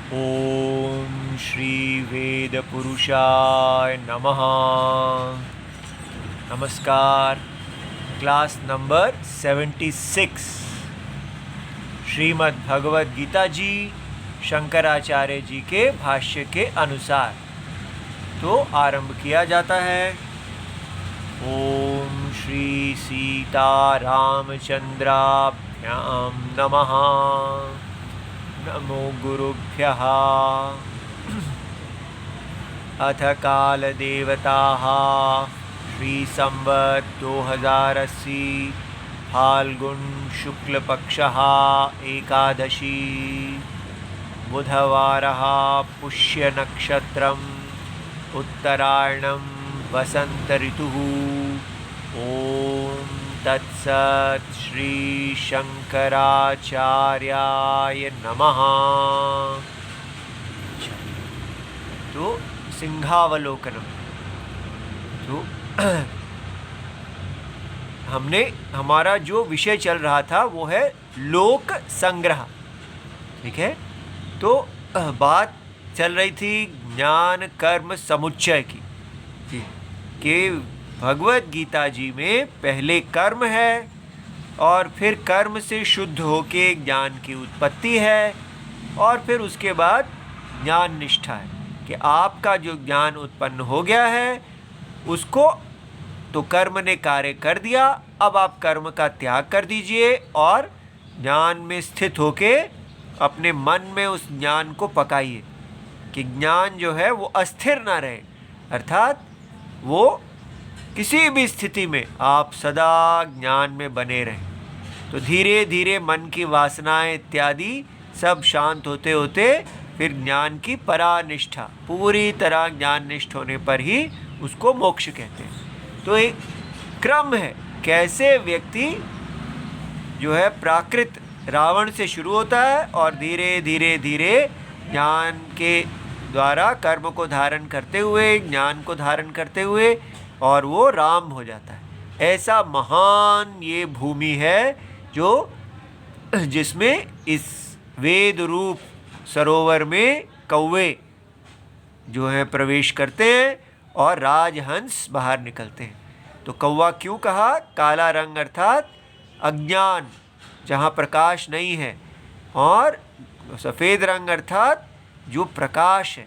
ओम श्री वेद पुरुषाय नमः। नमस्कार। क्लास नंबर 76 श्रीमद् भगवद गीता जी शंकराचार्य जी के भाष्य के अनुसार तो आरंभ किया जाता है। ओम श्री सीता रामचंद्राभ्यां नमः। नमो गुरुभ्यः। अथ कालदेवताः श्री संवत् 2080 फाल्गुन शुक्लपक्षः एकादशी बुधवारः पुष्यनक्षत्रम् उत्तरायणं वसंत ऋतुः। ओम तत्सत् श्री शंकराचार्याय नमः। तो सिंहावलोकनम। तो हमारा जो विषय चल रहा था वो है लोक संग्रह। ठीक है। तो बात चल रही थी ज्ञान कर्म समुच्चय की कि भगवद गीता जी में पहले कर्म है और फिर कर्म से शुद्ध होके ज्ञान की उत्पत्ति है और फिर उसके बाद ज्ञान निष्ठा है कि आपका जो ज्ञान उत्पन्न हो गया है उसको तो कर्म ने कार्य कर दिया, अब आप कर्म का त्याग कर दीजिए और ज्ञान में स्थित होके अपने मन में उस ज्ञान को पकाइए कि ज्ञान जो है वो अस्थिर ना रहे, अर्थात वो किसी भी स्थिति में आप सदा ज्ञान में बने रहें। तो धीरे धीरे मन की वासनाएं इत्यादि सब शांत होते होते फिर ज्ञान की परानिष्ठा, पूरी तरह ज्ञान निष्ठ होने पर ही उसको मोक्ष कहते हैं। तो एक क्रम है कैसे व्यक्ति जो है प्राकृत रावण से शुरू होता है और धीरे धीरे धीरे ज्ञान के द्वारा कर्म को धारण करते हुए, ज्ञान को धारण करते हुए और वो राम हो जाता है। ऐसा महान ये भूमि है जो जिसमें इस वेद रूप सरोवर में कौवे जो हैं प्रवेश करते हैं और राजहंस बाहर निकलते हैं। तो कौवा क्यों कहा? काला रंग अर्थात अज्ञान, जहाँ प्रकाश नहीं है, और सफ़ेद रंग अर्थात जो प्रकाश है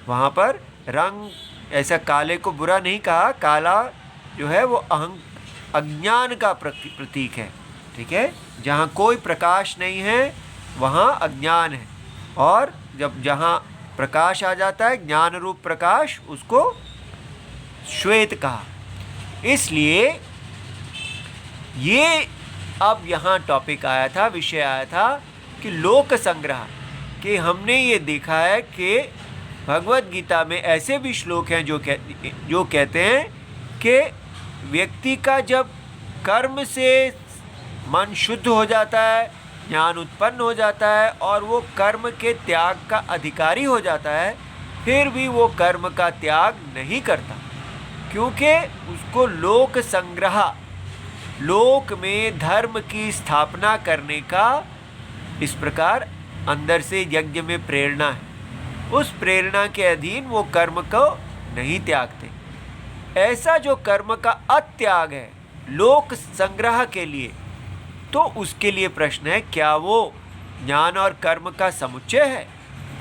वहाँ पर रंग। ऐसा काले को बुरा नहीं कहा, काला जो है वो अज्ञान का प्रतीक है। ठीक है। जहाँ कोई प्रकाश नहीं है वहाँ अज्ञान है, और जहाँ प्रकाश आ जाता है ज्ञान रूप प्रकाश, उसको श्वेत कहा। इसलिए ये अब यहाँ टॉपिक आया था, विषय आया था कि लोक संग्रह, कि हमने ये देखा है कि भगवद गीता में ऐसे भी श्लोक हैं जो कहते हैं कि व्यक्ति का जब कर्म से मन शुद्ध हो जाता है, ज्ञान उत्पन्न हो जाता है और वो कर्म के त्याग का अधिकारी हो जाता है, फिर भी वो कर्म का त्याग नहीं करता, क्योंकि उसको लोक संग्रह, लोक में धर्म की स्थापना करने का इस प्रकार अंदर से यज्ञ में प्रेरणा है। उस प्रेरणा के अधीन वो कर्म को नहीं त्यागते। ऐसा जो कर्म का अत्याग है लोक संग्रह के लिए, तो उसके लिए प्रश्न है क्या वो ज्ञान और कर्म का समुच्चय है?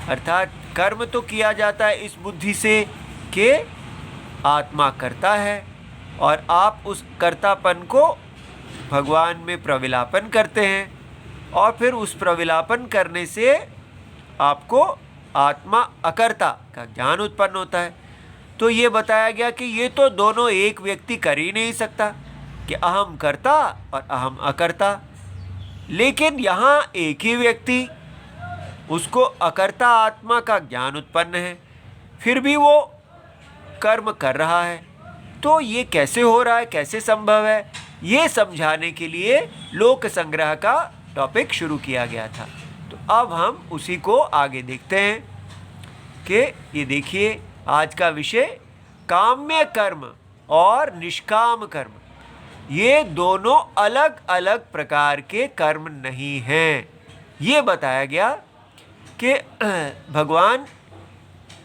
अर्थात कर्म तो किया जाता है इस बुद्धि से कि आत्मा करता है और आप उस कर्तापन को भगवान में प्रविलापन करते हैं और फिर उस प्रविलापन करने से आपको आत्मा अकर्ता का ज्ञान उत्पन्न होता है। तो ये बताया गया कि ये तो दोनों एक व्यक्ति कर ही नहीं सकता कि अहम कर्ता और अहम अकर्ता। लेकिन यहाँ एक ही व्यक्ति, उसको अकर्ता आत्मा का ज्ञान उत्पन्न है, फिर भी वो कर्म कर रहा है। तो ये कैसे हो रहा है, कैसे संभव है, ये समझाने के लिए लोक संग्रह का टॉपिक शुरू किया गया था। तो अब हम उसी को आगे देखते हैं कि ये देखिए आज का विषय काम्य कर्म और निष्काम कर्म, ये दोनों अलग अलग प्रकार के कर्म नहीं हैं। ये बताया गया कि भगवान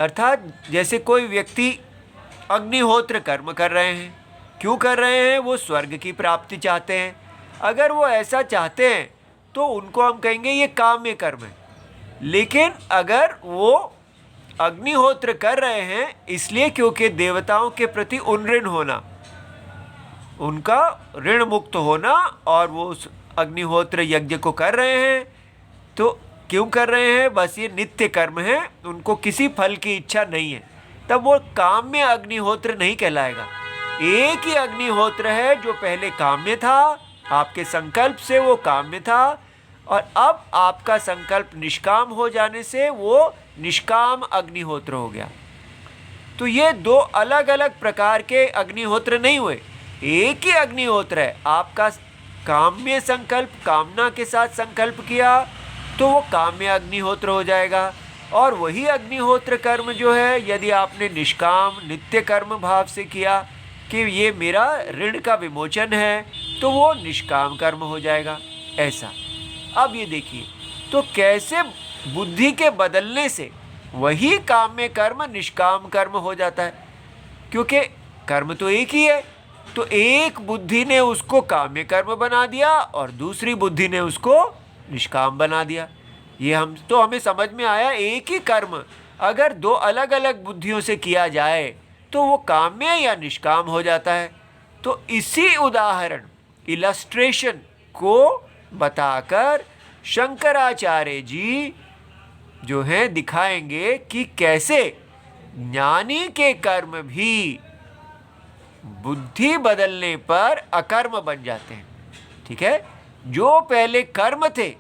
अर्थात जैसे कोई व्यक्ति अग्निहोत्र कर्म कर रहे हैं, क्यों कर रहे हैं? वो स्वर्ग की प्राप्ति चाहते हैं। अगर वो ऐसा चाहते हैं तो उनको हम कहेंगे ये काम्य कर्म है। लेकिन अगर वो अग्निहोत्र कर रहे हैं इसलिए क्योंकि देवताओं के प्रति उन होना, उनका ऋण मुक्त होना, और वो उस अग्निहोत्र यज्ञ को कर रहे हैं, तो क्यों कर रहे हैं? बस ये नित्य कर्म है, उनको किसी फल की इच्छा नहीं है, तब वो काम्य अग्निहोत्र नहीं कहलाएगा। एक ही अग्निहोत्र है जो पहले काम्य था, आपके संकल्प से वो काम्य था, और अब आपका संकल्प निष्काम हो जाने से वो निष्काम अग्निहोत्र हो गया। तो ये दो अलग अलग प्रकार के अग्निहोत्र नहीं हुए, एक ही अग्निहोत्र है। आपका काम्य संकल्प, कामना के साथ संकल्प किया तो वो काम्य अग्निहोत्र हो जाएगा, और वही अग्निहोत्र कर्म जो है यदि आपने निष्काम नित्य कर्म भाव से किया कि ये मेरा ऋण का विमोचन है, तो वो निष्काम कर्म हो जाएगा। ऐसा अब ये देखिए तो कैसे बुद्धि के बदलने से वही काम्य कर्म निष्काम कर्म हो जाता है, क्योंकि कर्म तो एक ही है। तो एक बुद्धि ने उसको काम्य कर्म बना दिया और दूसरी बुद्धि ने उसको निष्काम बना दिया। ये हमें समझ में आया, एक ही कर्म अगर दो अलग अलग बुद्धियों से किया जाए तो वो काम्य या निष्काम हो जाता है। तो इसी उदाहरण इलस्ट्रेशन को बताकर शंकराचार्य जी जो हैं दिखाएंगे कि कैसे ज्ञानी के कर्म भी बुद्धि बदलने पर अकर्म बन जाते हैं। ठीक है, जो पहले कर्म थे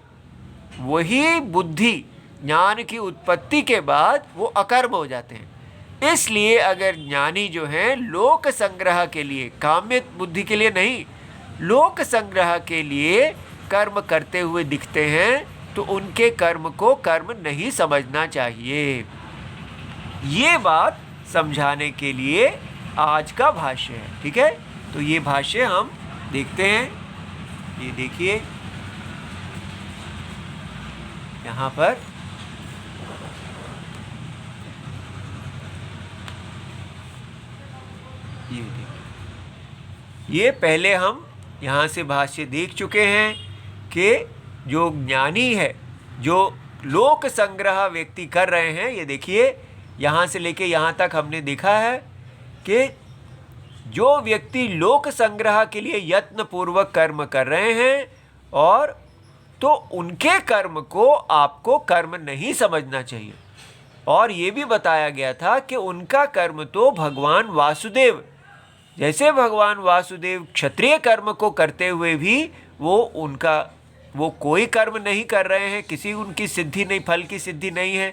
वही बुद्धि ज्ञान की उत्पत्ति के बाद वो अकर्म हो जाते हैं। इसलिए अगर ज्ञानी जो हैं लोक संग्रह के लिए, काम्य बुद्धि के लिए नहीं, लोक संग्रह के लिए कर्म करते हुए दिखते हैं तो उनके कर्म को कर्म नहीं समझना चाहिए। ये बात समझाने के लिए आज का भाष्य है। ठीक है, तो ये भाष्य हम देखते हैं। ये देखिए यहाँ पर ये देखिए, ये पहले हम यहाँ से भाष्य देख चुके हैं कि जो ज्ञानी है, जो लोक संग्रह व्यक्ति कर रहे हैं, ये देखिए यहाँ से लेके यहाँ तक हमने देखा है कि जो व्यक्ति लोक संग्रह के लिए यत्न पूर्वक कर्म कर रहे हैं, और तो उनके कर्म को आपको कर्म नहीं समझना चाहिए। और ये भी बताया गया था कि उनका कर्म तो भगवान वासुदेव, जैसे भगवान वासुदेव क्षत्रिय कर्म को करते हुए भी वो कोई कर्म नहीं कर रहे हैं, किसी उनकी सिद्धि नहीं, फल की सिद्धि नहीं है,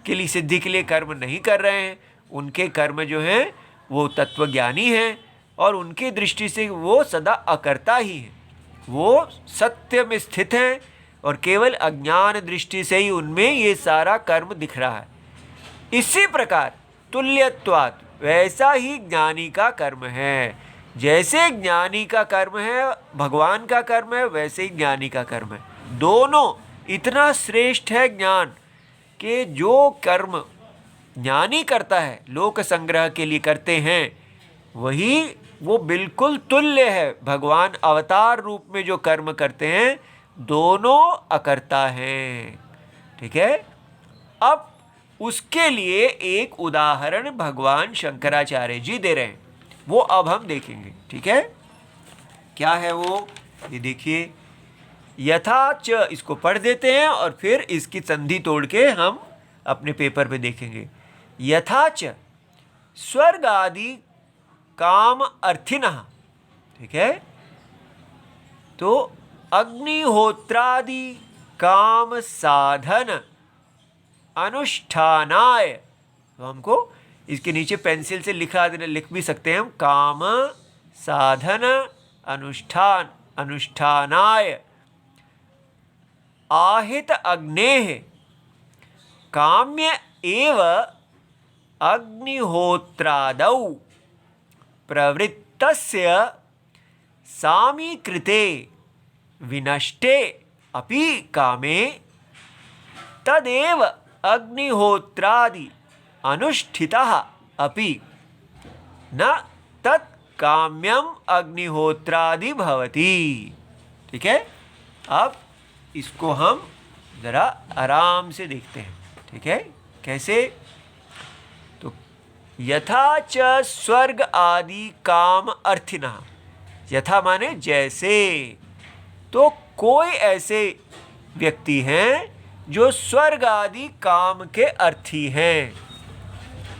के लिए सिद्धि के लिए कर्म नहीं कर रहे हैं। उनके कर्म जो हैं वो तत्वज्ञानी हैं, और उनकी दृष्टि से वो सदा अकर्ता ही हैं, वो सत्य में स्थित हैं, और केवल अज्ञान दृष्टि से ही उनमें ये सारा कर्म दिख रहा है। इसी प्रकार तुल्यत्वात् वैसा ही ज्ञानी का कर्म है। जैसे ज्ञानी का कर्म है, भगवान का कर्म है, वैसे ही ज्ञानी का कर्म है। दोनों इतना श्रेष्ठ है ज्ञान कि जो कर्म ज्ञानी करता है, लोक संग्रह के लिए करते हैं, वही वो बिल्कुल तुल्य है भगवान अवतार रूप में जो कर्म करते हैं, दोनों अकर्ता हैं। ठीक है, अब उसके लिए एक उदाहरण भगवान शंकराचार्य जी दे रहे हैं, वो अब हम देखेंगे। ठीक है, क्या है वो? ये देखिए, यथाच, इसको पढ़ देते हैं और फिर इसकी संधि तोड़ के हम अपने पेपर पे देखेंगे। यथाच स्वर्ग आदि काम अर्थिनः, ठीक है, तो अग्निहोत्रादि काम साधन अनुष्ठानाय, तो हमको इसके नीचे पेंसिल से लिख भी सकते हैं हम, काम साधन अनुष्ठानाय आहित अग्नेः काम्य एव अग्निहोत्रादौ प्रवृत्तस्य सामीकृते विनष्टे अपि कामे तदेव अग्निहोत्रादि अनुष्ठितः अपि न तत् काम्यम अग्निहोत्रादि भवति। ठीक है, अब इसको हम जरा आराम से देखते हैं। ठीक है, कैसे? तो यथा च स्वर्ग आदि काम अर्थिनः, यथा माने जैसे, तो कोई ऐसे व्यक्ति हैं जो स्वर्ग आदि काम के अर्थी हैं।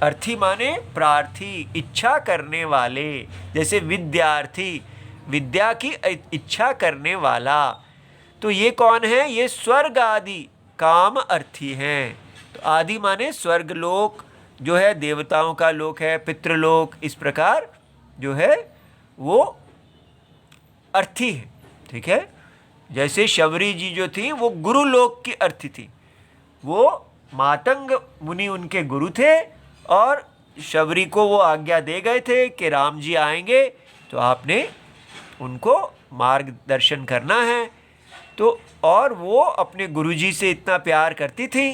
अर्थी माने प्रार्थी, इच्छा करने वाले, जैसे विद्यार्थी, विद्या की इच्छा करने वाला। तो ये कौन है? ये स्वर्ग आदि काम अर्थी हैं। तो आदि माने स्वर्ग लोक जो है, देवताओं का लोक है, पितृलोक, इस प्रकार जो है वो अर्थी है। ठीक है, जैसे शबरी जी जो थी वो गुरु लोक की अर्थी थी। वो मातंग मुनि उनके गुरु थे और शबरी को वो आज्ञा दे गए थे कि राम जी आएंगे तो आपने उनको मार्गदर्शन करना है। तो और वो अपने गुरुजी से इतना प्यार करती थी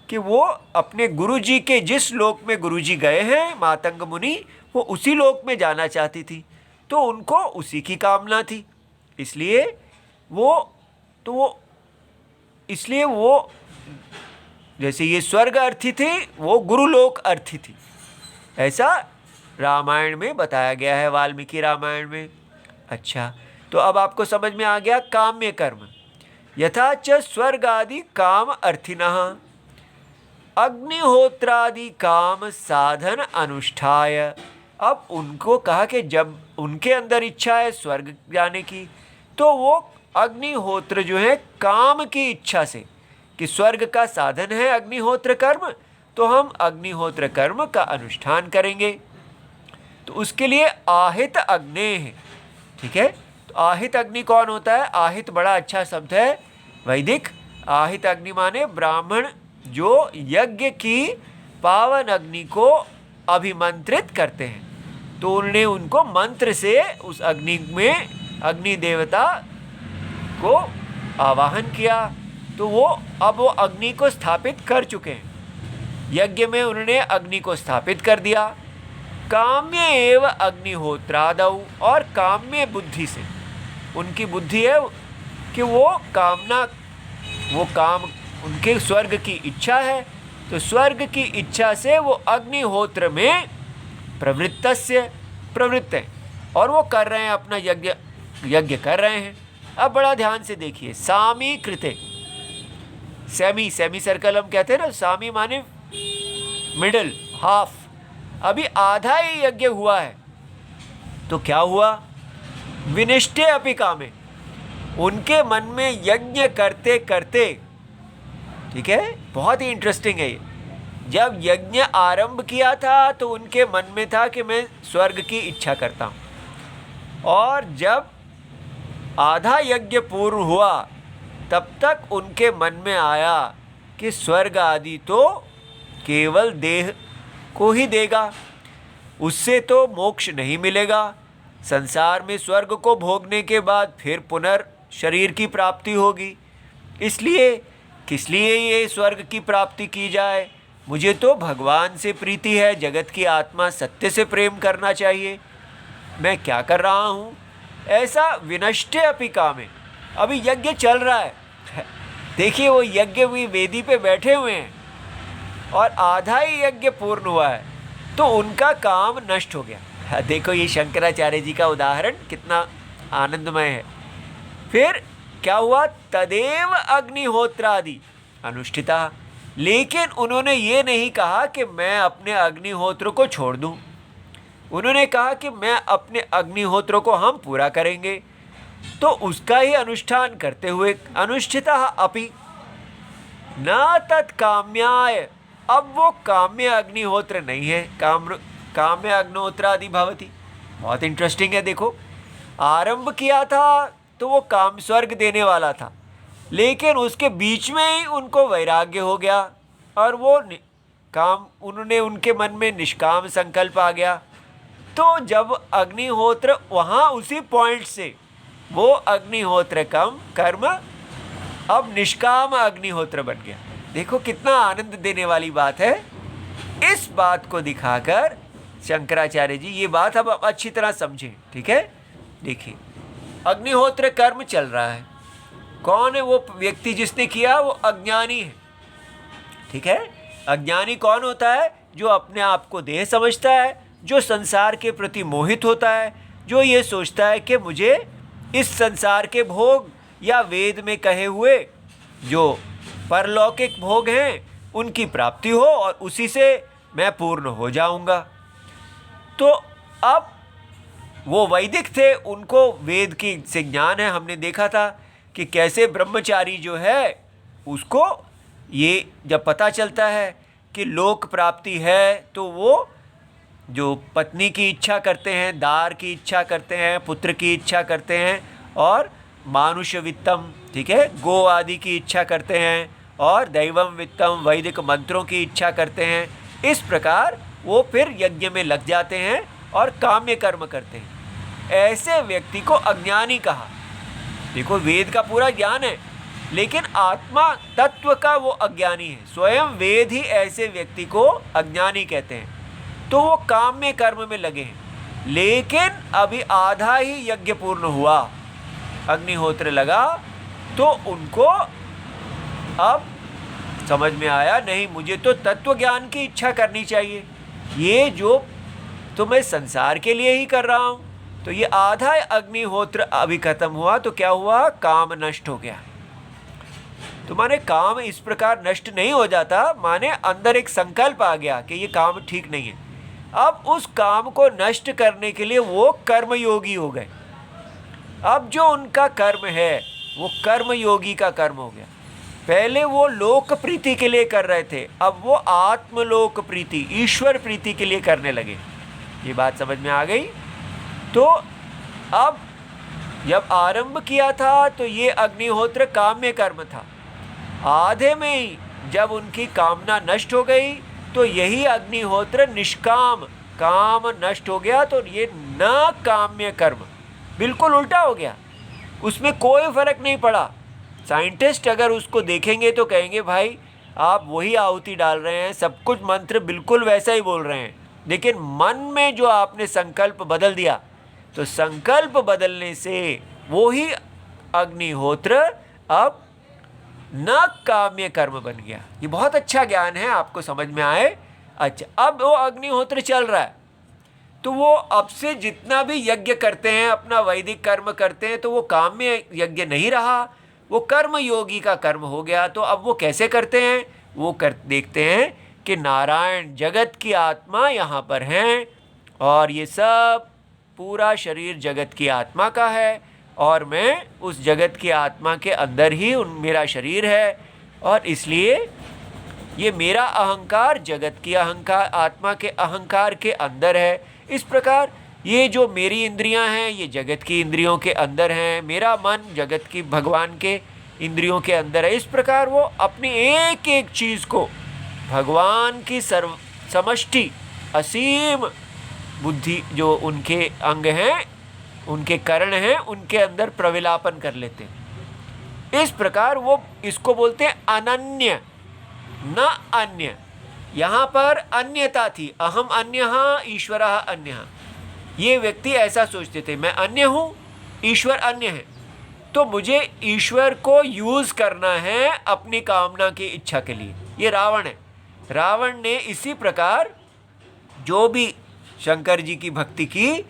कि वो अपने गुरुजी के जिस लोक में गुरुजी गए हैं मातंग मुनि, वो उसी लोक में जाना चाहती थी। तो उनको उसी की कामना थी, इसलिए वो जैसे ये स्वर्ग अर्थी थी, वो गुरुलोक अर्थी थी। ऐसा रामायण में बताया गया है, वाल्मीकि रामायण में। अच्छा, तो अब आपको समझ में आ गया काम्य कर्म। यथा च स्वर्ग आदि काम अर्थिनः अग्निहोत्रादि काम साधन अनुष्ठाय। अब उनको कहा कि जब उनके अंदर इच्छा है स्वर्ग जाने की, तो वो अग्निहोत्र जो है काम की इच्छा से, कि स्वर्ग का साधन है अग्निहोत्र कर्म, तो हम अग्निहोत्र कर्म का अनुष्ठान करेंगे। तो उसके लिए आहित अग्नि है। ठीक है, तो आहित अग्नि कौन होता है? आहित बड़ा अच्छा शब्द है, वैदिक। आहित अग्नि माने ब्राह्मण जो यज्ञ की पावन अग्नि को अभिमंत्रित करते हैं। तो उन्होंने उनको मंत्र से उस अग्नि में अग्नि देवता को आवाहन किया, तो वो अब वो अग्नि को स्थापित कर चुके हैं। यज्ञ में उन्होंने अग्नि को स्थापित कर दिया। काम्य एव अग्निहोत्रादौ, और काम्य बुद्धि से, उनकी बुद्धि है कि वो काम उनके स्वर्ग की इच्छा है, तो स्वर्ग की इच्छा से वो अग्निहोत्र में प्रवृत्त हैं और वो कर रहे हैं, अपना यज्ञ कर रहे हैं। अब बड़ा ध्यान से देखिए, सामी कृते, सेमी सर्कल हम कहते हैं ना, सामी माने मिडल, हाफ। अभी आधा ही यज्ञ हुआ है, तो क्या हुआ? विनिष्टे अपि कामे, उनके मन में यज्ञ करते करते, ठीक है, बहुत ही इंटरेस्टिंग है ये। जब यज्ञ आरंभ किया था तो उनके मन में था कि मैं स्वर्ग की इच्छा करता हूँ, और जब आधा यज्ञ पूर्ण हुआ तब तक उनके मन में आया कि स्वर्ग आदि तो केवल देह को ही देगा, उससे तो मोक्ष नहीं मिलेगा। संसार में स्वर्ग को भोगने के बाद फिर शरीर की प्राप्ति होगी, इसलिए किस लिए ये स्वर्ग की प्राप्ति की जाए? मुझे तो भगवान से प्रीति है, जगत की आत्मा सत्य से प्रेम करना चाहिए। मैं क्या कर रहा हूँ? ऐसा विनष्टे अपि कामे, अभी यज्ञ चल रहा है। देखिए, वो यज्ञ भी वेदी पे बैठे हुए हैं और आधा ही यज्ञ पूर्ण हुआ है, तो उनका काम नष्ट हो गया। देखो, ये शंकराचार्य जी का उदाहरण कितना आनंदमय है। फिर क्या हुआ? तदेव अग्निहोत्रादि अनुष्ठिता, लेकिन उन्होंने ये नहीं कहा कि मैं अपने अग्निहोत्र को छोड़ दूं। उन्होंने कहा कि मैं अपने अग्निहोत्र को हम पूरा करेंगे, तो उसका ही अनुष्ठान करते हुए अनुष्ठिता अपि न तत्काम्याय। अब वो काम्य अग्निहोत्र नहीं है, काम्य अग्निहोत्रादि भवति। बहुत इंटरेस्टिंग है। देखो, आरंभ किया था तो वो काम स्वर्ग देने वाला था, लेकिन उसके बीच में ही उनको वैराग्य हो गया और वो उन्होंने उनके मन में निष्काम संकल्प आ गया। तो जब अग्निहोत्र वहाँ उसी पॉइंट से वो अग्निहोत्र कर्म अब निष्काम अग्निहोत्र बन गया। देखो कितना आनंद देने वाली बात है। इस बात को दिखाकर शंकराचार्य जी ये बात अब अच्छी तरह समझें, ठीक है। देखिए, अग्निहोत्र कर्म चल रहा है, कौन है वो व्यक्ति जिसने किया? वो अज्ञानी है, ठीक है। अज्ञानी कौन होता है? जो अपने आप को देह समझता है, जो संसार के प्रति मोहित होता है, जो ये सोचता है कि मुझे इस संसार के भोग या वेद में कहे हुए जो परलौकिक भोग हैं उनकी प्राप्ति हो और उसी से मैं पूर्ण हो जाऊंगा। तो अब वो वैदिक थे, उनको वेद की से ज्ञान है। हमने देखा था कि कैसे ब्रह्मचारी जो है उसको ये जब पता चलता है कि लोक प्राप्ति है तो वो जो पत्नी की इच्छा करते हैं, दार की इच्छा करते हैं, पुत्र की इच्छा करते हैं और मानुष वित्तम, ठीक है, गो आदि की इच्छा करते हैं और दैवम वित्तम वैदिक मंत्रों की इच्छा करते हैं। इस प्रकार वो फिर यज्ञ में लग जाते हैं और काम्य कर्म करते हैं। ऐसे व्यक्ति को अज्ञानी कहा। देखो, वेद का पूरा ज्ञान है लेकिन आत्मा तत्व का वो अज्ञानी है। स्वयं वेद ही ऐसे व्यक्ति को अज्ञानी कहते हैं। तो वो काम्य कर्म में लगे हैं, लेकिन अभी आधा ही यज्ञ पूर्ण हुआ, अग्निहोत्र लगा, तो उनको अब समझ में आया नहीं, मुझे तो तत्व ज्ञान की इच्छा करनी चाहिए। ये जो तो मैं संसार के लिए ही कर रहा हूँ। तो ये आधा अग्निहोत्र अभी खत्म हुआ तो क्या हुआ? काम नष्ट हो गया। तो माने काम इस प्रकार नष्ट नहीं हो जाता, माने अंदर एक संकल्प आ गया कि ये काम ठीक नहीं है। अब उस काम को नष्ट करने के लिए वो कर्मयोगी हो गए। अब जो उनका कर्म है वो कर्मयोगी का कर्म हो गया। पहले वो लोक प्रीति के लिए कर रहे थे, अब वो आत्मलोक प्रीति, ईश्वर प्रीति के लिए करने लगे। ये बात समझ में आ गई? तो अब जब आरंभ किया था तो ये अग्निहोत्र काम्य कर्म था। आधे में ही जब उनकी कामना नष्ट हो गई तो यही अग्निहोत्र निष्काम, काम नष्ट हो गया तो ये न काम्य कर्म, बिल्कुल उल्टा हो गया। उसमें कोई फर्क नहीं पड़ा। साइंटिस्ट अगर उसको देखेंगे तो कहेंगे भाई आप वही आहुति डाल रहे हैं, सब कुछ मंत्र बिल्कुल वैसा ही बोल रहे हैं, लेकिन मन में जो आपने संकल्प बदल दिया, तो संकल्प बदलने से वो ही अग्निहोत्र अब न काम्य कर्म बन गया। ये बहुत अच्छा ज्ञान है, आपको समझ में आए? अच्छा, अब वो अग्निहोत्र चल रहा है तो वो अब से जितना भी यज्ञ करते हैं, अपना वैदिक कर्म करते हैं, तो वो काम्य यज्ञ नहीं रहा, वो कर्म योगी का कर्म हो गया। तो अब वो कैसे करते हैं? वो देखते हैं कि नारायण जगत की आत्मा यहाँ पर हैं और ये सब पूरा शरीर जगत की आत्मा का है और मैं उस जगत की आत्मा के अंदर ही मेरा शरीर है और इसलिए ये मेरा अहंकार जगत की अहंकार, आत्मा के अहंकार के अंदर है। इस प्रकार ये जो मेरी इंद्रियां हैं ये जगत की इंद्रियों के अंदर हैं, मेरा मन जगत की भगवान के इंद्रियों के अंदर है। इस प्रकार वो अपनी एक एक चीज़ को भगवान की सर्व समष्टि असीम बुद्धि जो उनके अंग हैं, उनके कर्ण हैं, उनके अंदर प्रविलापन कर लेते हैं। इस प्रकार वो इसको बोलते हैं अनन्य, न अन्य। यहाँ पर अन्यता थी, अहम अन्यः ईश्वरः अन्यः। ये व्यक्ति ऐसा सोचते थे मैं अन्य हूँ, ईश्वर अन्य है, तो मुझे ईश्वर को यूज़ करना है अपनी कामना की इच्छा के लिए। ये रावण है। रावण ने इसी प्रकार जो भी शंकर जी की भक्ति की,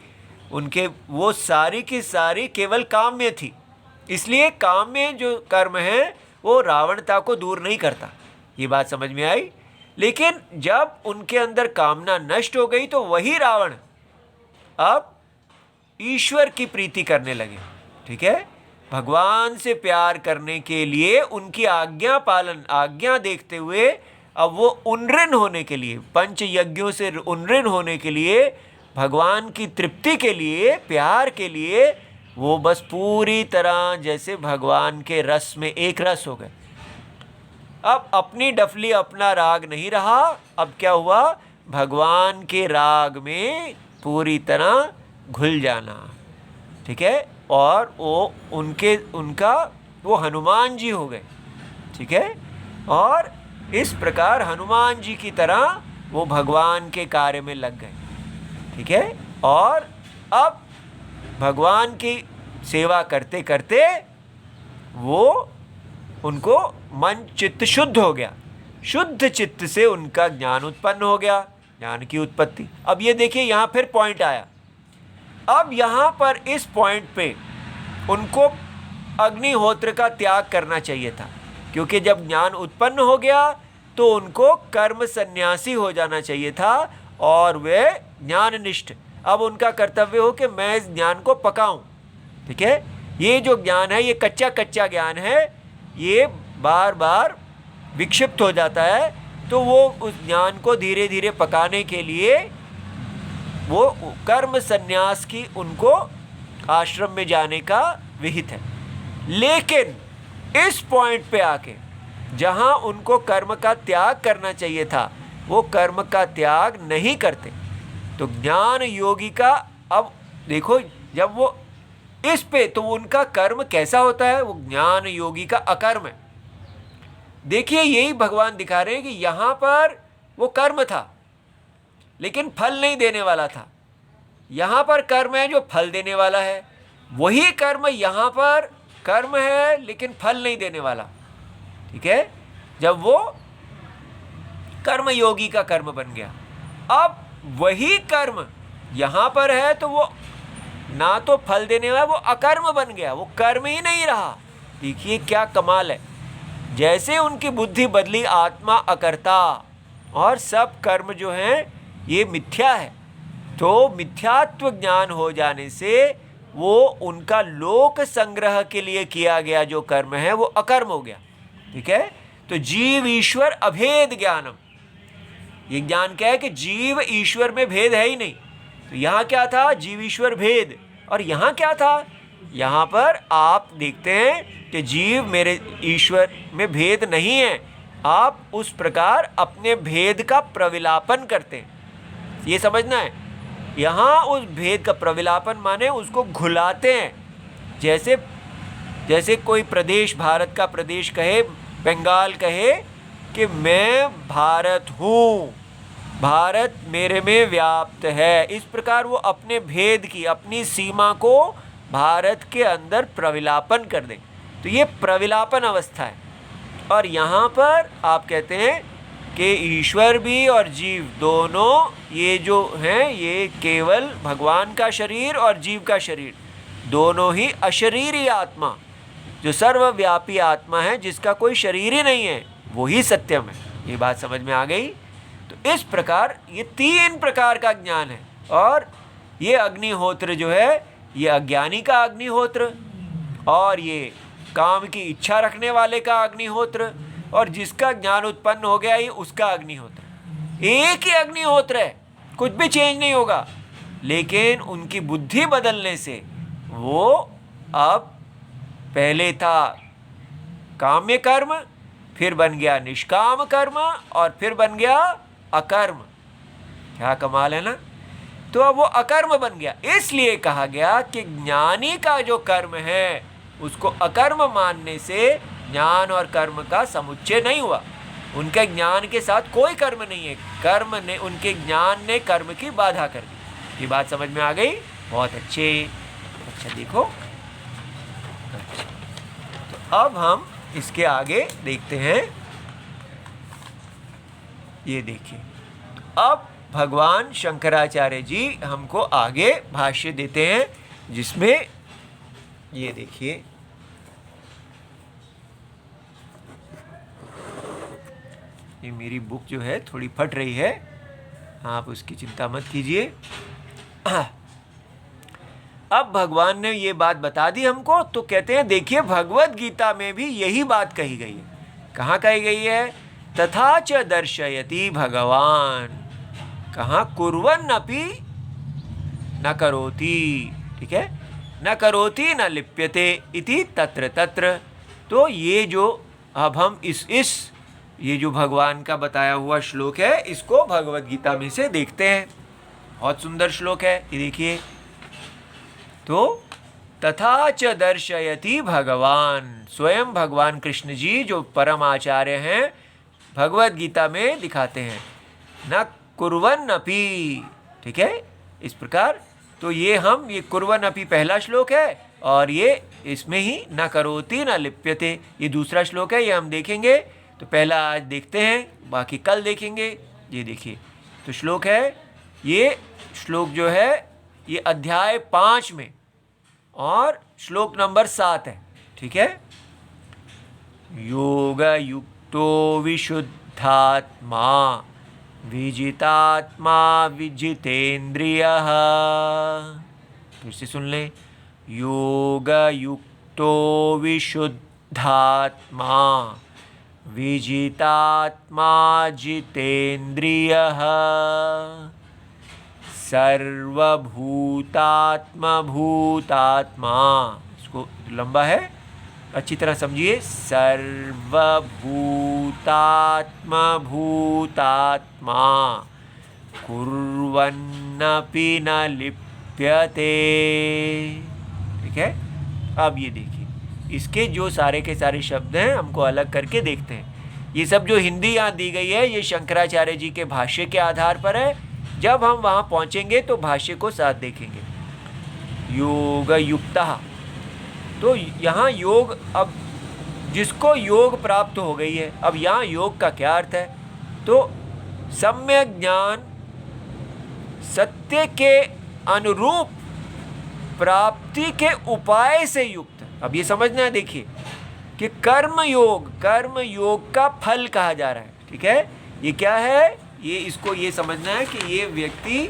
उनके वो सारी की सारी केवल काम्य थी, इसलिए काम्य जो कर्म है वो रावणता को दूर नहीं करता। ये बात समझ में आई? लेकिन जब उनके अंदर कामना नष्ट हो गई तो वही रावण अब ईश्वर की प्रीति करने लगे, ठीक है। भगवान से प्यार करने के लिए उनकी आज्ञा पालन, आज्ञा देखते हुए अब वो उन्नृण होने के लिए, पंच यज्ञों से उन्नृण होने के लिए, भगवान की तृप्ति के लिए, प्यार के लिए वो बस पूरी तरह जैसे भगवान के रस में एक रस हो गए। अब अपनी डफली अपना राग नहीं रहा, अब क्या हुआ? भगवान के राग में पूरी तरह घुल जाना, ठीक है। और वो उनका वो हनुमान जी हो गए, ठीक है। और इस प्रकार हनुमान जी की तरह वो भगवान के कार्य में लग गए। ठीक है, और अब भगवान की सेवा करते करते वो उनको मन चित्त शुद्ध हो गया। शुद्ध चित्त से उनका ज्ञान उत्पन्न हो गया, ज्ञान की उत्पत्ति। अब ये देखिए यहाँ फिर पॉइंट आया। अब यहाँ पर इस पॉइंट पे उनको अग्निहोत्र का त्याग करना चाहिए था, क्योंकि जब ज्ञान उत्पन्न हो गया तो उनको कर्म सन्यासी हो जाना चाहिए था और वे ज्ञाननिष्ठ। अब उनका कर्तव्य हो कि मैं इस ज्ञान को पकाऊं। ठीक है, ये जो ज्ञान है ये कच्चा कच्चा ज्ञान है, ये बार बार विक्षिप्त हो जाता है। तो वो उस ज्ञान को धीरे धीरे पकाने के लिए वो कर्म सन्यास की उनको आश्रम में जाने का विहित है। लेकिन इस पॉइंट पे आके जहाँ उनको कर्म का त्याग करना चाहिए था वो कर्म का त्याग नहीं करते। तो ज्ञान योगी का, अब देखो जब वो इस पे, तो उनका कर्म कैसा होता है, वो ज्ञान योगी का अकर्म है। देखिए यही भगवान दिखा रहे हैं कि यहाँ पर वो कर्म था लेकिन फल नहीं देने वाला था, यहाँ पर कर्म है जो फल देने वाला है। वही कर्म यहाँ पर कर्म है लेकिन फल नहीं देने वाला। ठीक है, जब वो कर्म योगी का कर्म बन गया, अब वही कर्म यहाँ पर है तो वो ना तो फल देने वाला, वो अकर्म बन गया, वो कर्म ही नहीं रहा। देखिए क्या कमाल है, जैसे उनकी बुद्धि बदली, आत्मा अकर्ता और सब कर्म जो हैं ये मिथ्या है। तो मिथ्यात्व ज्ञान हो जाने से वो उनका लोक संग्रह के लिए किया गया जो कर्म है वो अकर्म हो गया। ठीक है, तो जीव ईश्वर अभेद ज्ञानम, ये ज्ञान क्या है कि जीव ईश्वर में भेद है ही नहीं। तो यहाँ क्या था, जीव ईश्वर भेद, और यहाँ क्या था, यहाँ पर आप देखते हैं कि जीव मेरे ईश्वर में भेद नहीं है। आप उस प्रकार अपने भेद का प्रविलापन करते हैं, ये समझना है। यहाँ उस भेद का प्रविलापन माने उसको घुलाते हैं। जैसे कोई प्रदेश, भारत का प्रदेश कहे, बंगाल कहे कि मैं भारत हूँ, भारत मेरे में व्याप्त है, इस प्रकार वो अपने भेद की, अपनी सीमा को भारत के अंदर प्रविलापन कर दें। तो ये प्रविलापन अवस्था है। और यहाँ पर आप कहते हैं कि ईश्वर भी और जीव दोनों ये जो हैं ये केवल भगवान का शरीर और जीव का शरीर, दोनों ही अशरीरी आत्मा, जो सर्वव्यापी आत्मा है जिसका कोई शरीर ही नहीं है, वही सत्यम है। ये बात समझ में आ गई। तो इस प्रकार ये 3 प्रकार का ज्ञान है। और ये अग्निहोत्र जो है ये अज्ञानी का अग्निहोत्र, और ये काम की इच्छा रखने वाले का अग्निहोत्र, और जिसका ज्ञान उत्पन्न हो गया ये उसका अग्निहोत्र। एक ही अग्निहोत्र है, कुछ भी चेंज नहीं होगा। लेकिन उनकी बुद्धि बदलने से वो अब पहले था काम्य कर्म, फिर बन गया निष्काम कर्म, और फिर बन गया अकर्म। क्या कमाल है ना। तो अब वो अकर्म बन गया। इसलिए कहा गया कि ज्ञानी का जो कर्म है उसको अकर्म मानने से ज्ञान और कर्म का समुच्चय नहीं हुआ। उनके ज्ञान के साथ कोई कर्म नहीं है, कर्म ने, उनके ज्ञान ने कर्म की बाधा कर दी। ये बात समझ में आ गई? बहुत अच्छे। अच्छा देखो, अच्छा तो अब हम इसके आगे देखते हैं। ये देखिए, अब भगवान शंकराचार्य जी हमको आगे भाष्य देते हैं, जिसमें ये देखिए, ये मेरी बुक जो है थोड़ी फट रही है, आप उसकी चिंता मत कीजिए। अब भगवान ने ये बात बता दी हमको, तो कहते हैं देखिए भगवद गीता में भी यही बात कही गई है। कहाँ कही गई है? तथा च दर्शयति भगवान, कहाँ? कुर्वन् अपि न करोति। ठीक है, न करोति न लिप्यते इति तत्र तत्र। तो ये जो अब हम इस ये जो भगवान का बताया हुआ श्लोक है इसको भगवद गीता में से देखते हैं। बहुत सुंदर श्लोक है, ये देखिए। तो तथा च दर्शयति भगवान, स्वयं भगवान कृष्ण जी जो परम आचार्य हैं, भगवत गीता में दिखाते हैं, न कुर्वन् अपि, ठीक है, इस प्रकार। तो ये कुर्वन् अपि पहला श्लोक है, और ये इसमें ही न करोति न लिप्यते ये दूसरा श्लोक है, ये हम देखेंगे। तो पहला आज देखते हैं, बाकी कल देखेंगे। ये देखिए, तो श्लोक है, ये श्लोक जो है ये अध्याय 5 में और श्लोक नंबर 7 है, ठीक है। योग युक्तो विशुद्धात्मा विजितात्मा विजितेन्द्रियः। फिर से सुन लें, योग युक्तो विशुद्धात्मा विजितात्मा जितेन्द्रियः सर्वभूतात्मा भूतात्मा। इसको लंबा है, अच्छी तरह समझिए। सर्वभूतात्मा भूतात्मा कुर्वन्नपि न लिप्यते, ठीक है। अब ये देखिए, इसके जो सारे के सारे शब्द हैं हमको अलग करके देखते हैं। ये सब जो हिंदी यहाँ दी गई है ये शंकराचार्य जी के भाष्य के आधार पर है। जब हम वहाँ पहुँचेंगे तो भाष्य को साथ देखेंगे। योग युक्तः, तो यहाँ योग, अब जिसको योग प्राप्त हो गई है, अब यहाँ योग का क्या अर्थ है? तो सम्यक ज्ञान, सत्य के अनुरूप प्राप्ति के उपाय से युक्त। अब ये समझना है, देखिए कि कर्म योग का फल कहा जा रहा है, ठीक है। ये क्या है, ये इसको ये समझना है कि ये व्यक्ति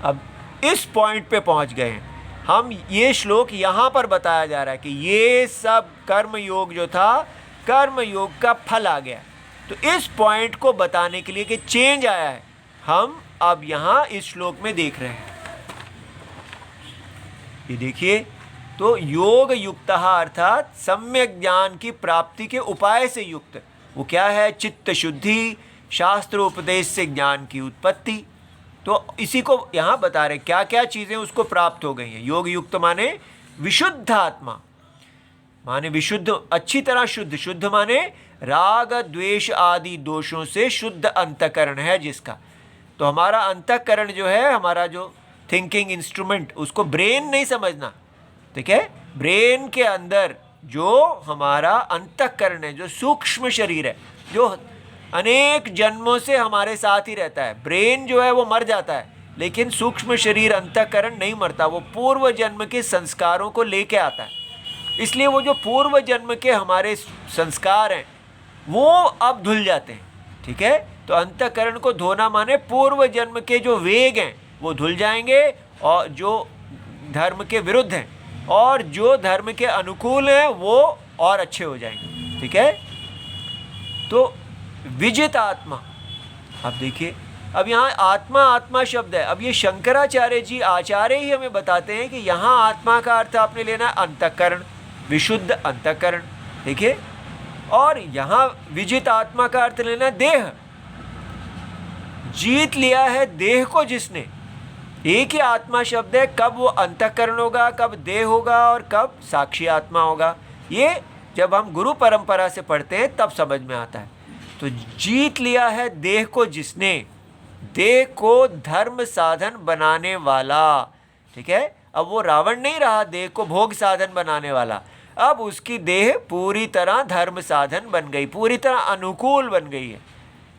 अब इस पॉइंट पे पहुंच गए हैं। हम ये श्लोक यहाँ पर बताया जा रहा है कि ये सब कर्म योग जो था, कर्म योग का फल आ गया। तो इस पॉइंट को बताने के लिए कि चेंज आया है, हम अब यहाँ इस श्लोक में देख रहे हैं। ये देखिए, तो योग युक्तः अर्थात सम्यक ज्ञान की प्राप्ति के उपाय से युक्त। वो क्या है? चित्त शुद्धि, शास्त्र उपदेश से ज्ञान की उत्पत्ति। तो इसी को यहाँ बता रहे, क्या क्या चीज़ें उसको प्राप्त हो गई हैं। योग युक्त माने विशुद्ध आत्मा, माने विशुद्ध, अच्छी तरह शुद्ध। शुद्ध माने राग द्वेष आदि दोषों से शुद्ध अंतःकरण है जिसका। तो हमारा अंतःकरण जो है, हमारा जो थिंकिंग इंस्ट्रूमेंट, उसको ब्रेन नहीं समझना, ठीक है। ब्रेन के अंदर जो हमारा अंतःकरण है, जो सूक्ष्म शरीर है, जो अनेक जन्मों से हमारे साथ ही रहता है। ब्रेन जो है वो मर जाता है, लेकिन सूक्ष्म शरीर अंतःकरण नहीं मरता, वो पूर्व जन्म के संस्कारों को लेके आता है। इसलिए वो जो पूर्व जन्म के हमारे संस्कार हैं वो अब धुल जाते हैं, ठीक है। तो अंतःकरण को धोना माने पूर्व जन्म के जो वेग हैं वो धुल जाएंगे, और जो धर्म के विरुद्ध हैं और जो धर्म के अनुकूल हैं वो और अच्छे हो जाएंगे, ठीक है। तो विजित आत्मा, अब देखिए, अब यहाँ आत्मा आत्मा शब्द है। अब ये शंकराचार्य जी आचार्य ही हमें बताते हैं कि यहाँ आत्मा का अर्थ आपने लेना है अंतःकरण, विशुद्ध अंतःकरण, देखिए। और यहाँ विजित आत्मा का अर्थ लेना है देह। जीत लिया है देह को जिसने। एक ही आत्मा शब्द है, कब वो अंतःकरण होगा, कब देह होगा और कब साक्षी आत्मा होगा, ये जब हम गुरु परंपरा से पढ़ते हैं तब समझ में आता है। तो जीत लिया है देह को जिसने, देह को धर्म साधन बनाने वाला, ठीक है। अब वो रावण नहीं रहा देह को भोग साधन बनाने वाला, अब उसकी देह पूरी तरह धर्म साधन बन गई, पूरी तरह अनुकूल बन गई है,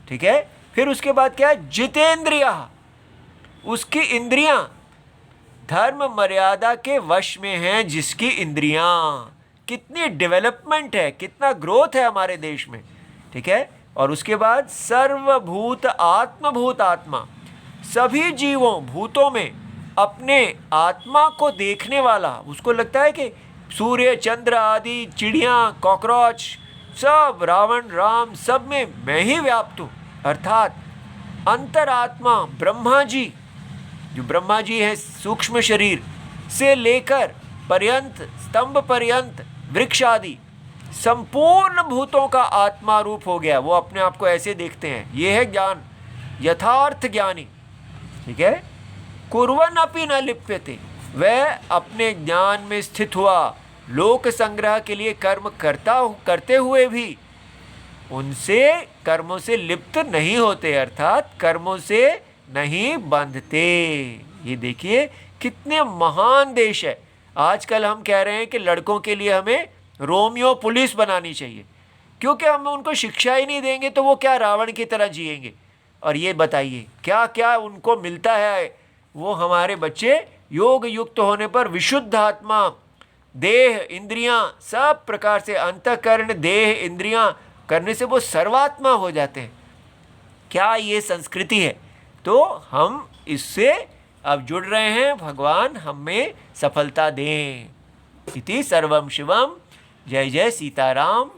ठीक है। फिर उसके बाद क्या है? जितेंद्रिया, उसकी इंद्रियां धर्म मर्यादा के वश में हैं, जिसकी इंद्रियां, कितनी डेवलपमेंट है, कितना ग्रोथ है हमारे देश में, ठीक है। और उसके बाद सर्वभूत आत्मभूत आत्मा, सभी जीवों भूतों में अपने आत्मा को देखने वाला। उसको लगता है कि सूर्य चंद्र आदि चिड़ियाँ, कॉकरोच, सब रावण राम सब में मैं ही व्याप्त हूँ। अर्थात अंतरात्मा ब्रह्मा जी, जो ब्रह्मा जी हैं सूक्ष्म शरीर से लेकर पर्यंत, स्तंभ पर्यंत, वृक्ष आदि संपूर्ण भूतों का आत्मा रूप हो गया। वो अपने आप को ऐसे देखते हैं। ये है ज्ञान, यथार्थ ज्ञानी, ठीक है। कुर्वन् अपि न लिप्यते, वह अपने ज्ञान में स्थित हुआ, लोक संग्रह के लिए कर्म करते हुए भी उनसे कर्मों से लिप्त नहीं होते, अर्थात कर्मों से नहीं बंधते। ये देखिए कितने महान देश है। आजकल हम कह रहे हैं कि लड़कों के लिए हमें रोमियो पुलिस बनानी चाहिए, क्योंकि हम उनको शिक्षा ही नहीं देंगे तो वो क्या रावण की तरह जिएंगे। और ये बताइए क्या क्या उनको मिलता है। वो हमारे बच्चे योग युक्त होने पर विशुद्ध आत्मा, देह इंद्रियां, सब प्रकार से अंतःकरण देह इंद्रियां करने से वो सर्वात्मा हो जाते हैं। क्या ये संस्कृति है। तो हम इससे अब जुड़ रहे हैं, भगवान हमें सफलता दें। इति सर्वम शिवम। जय जय सीताराम।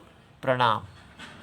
प्रणाम।